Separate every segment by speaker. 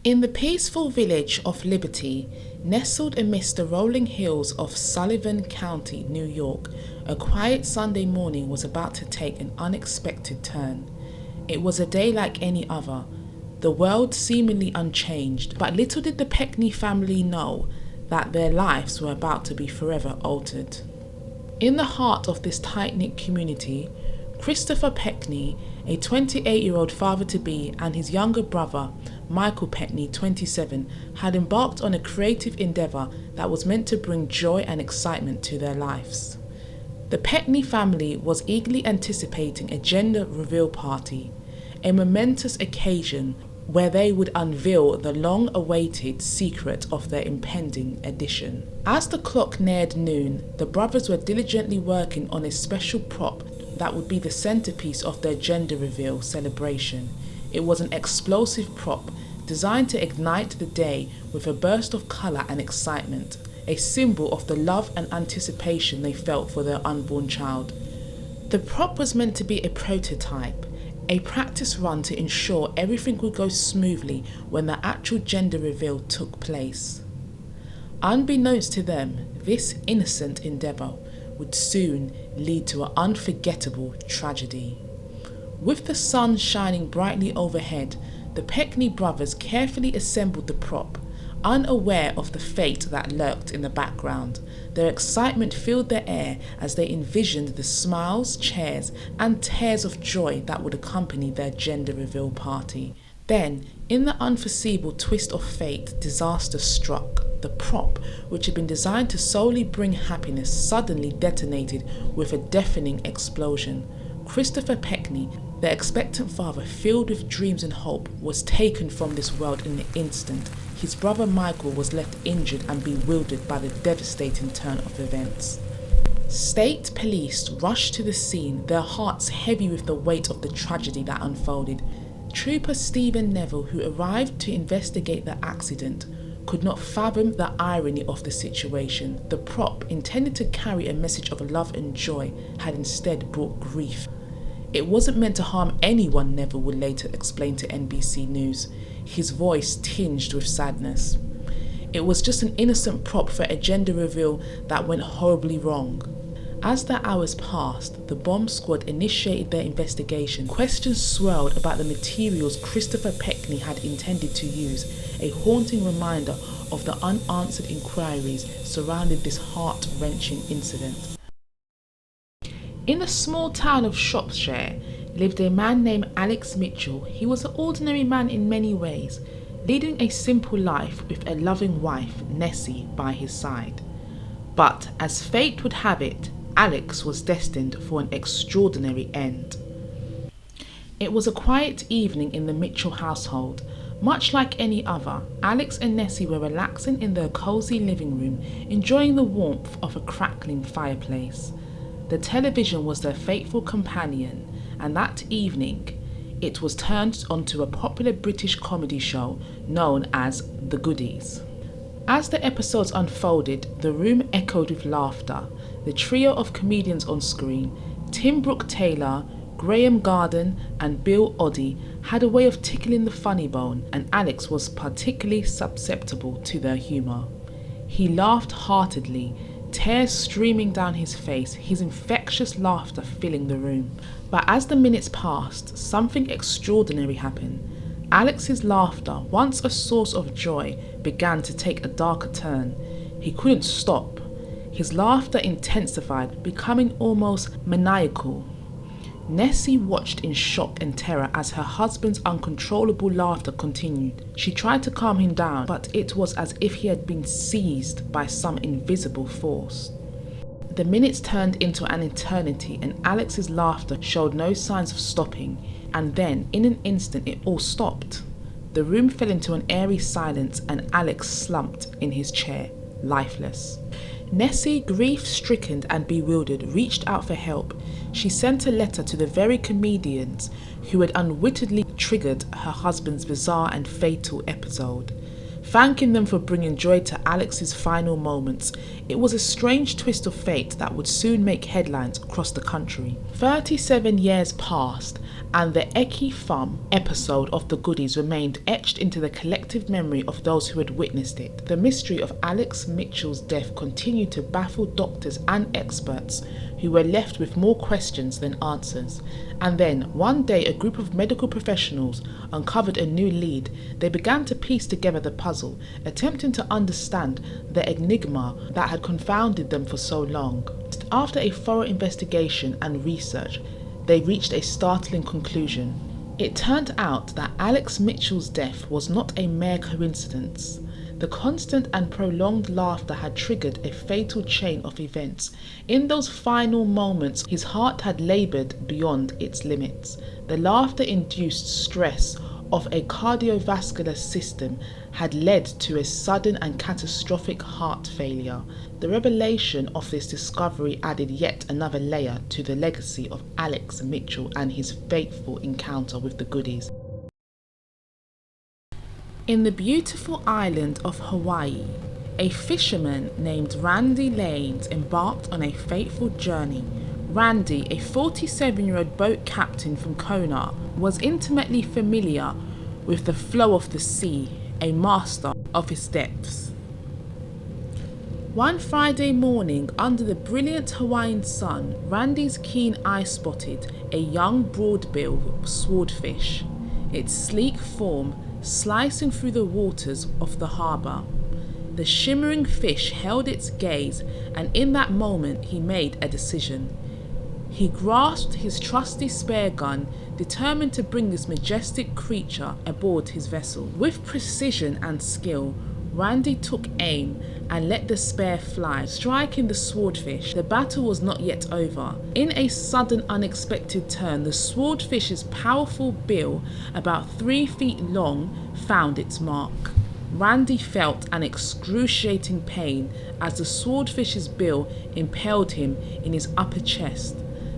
Speaker 1: In the peaceful village of Liberty, nestled amidst the rolling hills of Sullivan County, New York, a quiet Sunday morning was about to take an unexpected turn. It was a day like any other, the world seemingly unchanged, but little did the Ppekney family know that their lives were about to be forever altered. In the heart of this tight-knit community, Christopher Ppekney, a 28-year-old father-to-be, and his younger brother, Michael Ppekney, 27, had embarked on a creative endeavour that was meant to bring joy and excitement to their lives. The Ppekney family was eagerly anticipating a gender reveal party, a momentous occasion where they would unveil the long-awaited secret of their impending addition. As the clock neared noon, the brothers were diligently working on a special prop that would be the centerpiece of their gender reveal celebration. It was an explosive prop designed to ignite the day with a burst of colour and excitement, a symbol of the love and anticipation they felt for their unborn child. The prop was meant to be a prototype, a practice run to ensure everything would go smoothly when the actual gender reveal took place. Unbeknownst to them, this innocent endeavour would soon lead to an unforgettable tragedy. With the sun shining brightly overhead, the Ppekney brothers carefully assembled the prop, unaware of the fate that lurked in the background. Their excitement filled the air as they envisioned the smiles, cheers, and tears of joy that would accompany their gender reveal party. Then, in the unforeseeable twist of fate, disaster struck. The prop, which had been designed to solely bring happiness, suddenly detonated with a deafening explosion. Christopher Ppekney, the expectant father filled with dreams and hope, was taken from this world in an instant. His brother Michael was left injured and bewildered by the devastating turn of events. State police rushed to the scene, their hearts heavy with the weight of the tragedy that unfolded. Trooper Stephen Neville, who arrived to investigate the accident, could not fathom the irony of the situation. The prop, intended to carry a message of love and joy, had instead brought grief. It wasn't meant to harm anyone, Neville would later explain to NBC News, his voice tinged with sadness. It was just an innocent prop for a gender reveal that went horribly wrong. As the hours passed, the bomb squad initiated their investigation. Questions swirled about the materials Christopher Ppekney had intended to use, a haunting reminder of the unanswered inquiries surrounding this heart-wrenching incident. In the small town of Shropshire lived a man named Alex Mitchell. He was an ordinary man in many ways, leading a simple life with a loving wife, Nessie, by his side. But as fate would have it, Alex was destined for an extraordinary end. It was a quiet evening in the Mitchell household. Much like any other, Alex and Nessie were relaxing in their cosy living room, enjoying the warmth of a crackling fireplace. The television was their faithful companion, and that evening it was turned onto a popular British comedy show known as The Goodies. As the episodes unfolded, the room echoed with laughter. The trio of comedians on screen, Tim Brooke-Taylor, Graham Garden and Bill Oddie, had a way of tickling the funny bone, and Alex was particularly susceptible to their humour. He laughed heartedly, tears streaming down his face, his infectious laughter filling the room. But as the minutes passed, something extraordinary happened. Alex's laughter, once a source of joy, began to take a darker turn. He couldn't stop. His laughter intensified, becoming almost maniacal. Nessie watched in shock and terror as her husband's uncontrollable laughter continued. She tried to calm him down, but it was as if he had been seized by some invisible force. The minutes turned into an eternity, and Alex's laughter showed no signs of stopping, and then, in an instant, it all stopped. The room fell into an eerie silence, and Alex slumped in his chair, lifeless. Nessie, grief-stricken and bewildered, reached out for help. She sent a letter to the very comedians who had unwittingly triggered her husband's bizarre and fatal episode. thanking them for bringing joy to Alex's final moments. It was a strange twist of fate that would soon make headlines across the country. 37 years passed, and the Ppekney episode of the Goodies remained etched into the collective memory of those who had witnessed it. The mystery of Alex Mitchell's death continued to baffle doctors and experts, who were left with more questions than answers. And then, one day, a group of medical professionals uncovered a new lead. They began to piece together the puzzle, attempting to understand the enigma that had confounded them for so long. After a thorough investigation and research, they reached a startling conclusion. It turned out that Alex Mitchell's death was not a mere coincidence. The constant and prolonged laughter had triggered a fatal chain of events. In those final moments, his heart had laboured beyond its limits. The laughter-induced stress of a cardiovascular system had led to a sudden and catastrophic heart failure. The revelation of this discovery added yet another layer to the legacy of Alex Mitchell and his fateful encounter with the Goodies. In the beautiful island of Hawaii, a fisherman named Randy Lanes embarked on a fateful journey. Randy, a 47-year-old boat captain from Kona, was intimately familiar with the flow of the sea, a master of its depths. One Friday morning, under the brilliant Hawaiian sun, Randy's keen eye spotted a young broadbill swordfish, its sleek form slicing through the waters of the harbour. The shimmering fish held its gaze, and in that moment he made a decision. He grasped his trusty spare gun, determined to bring this majestic creature aboard his vessel. With precision and skill, Randy took aim and let the spear fly, striking the swordfish. The battle was not yet over. In a sudden, unexpected turn, the swordfish's powerful bill, about 3 feet long, found its mark. Randy felt an excruciating pain as the swordfish's bill impaled him in his upper chest.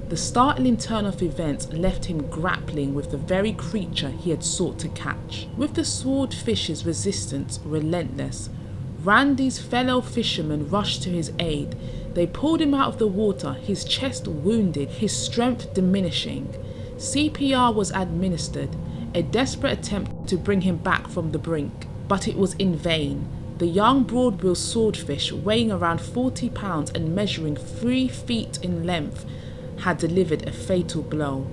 Speaker 1: The startling turn of events left him grappling with the very creature he had sought to catch. With the swordfish's resistance relentless, Randy's fellow fishermen rushed to his aid. They pulled him out of the water, his chest wounded, his strength diminishing. CPR was administered, a desperate attempt to bring him back from the brink, but it was in vain. The young broadbill swordfish, weighing around 40 pounds and measuring 3 feet in length, had delivered a fatal blow.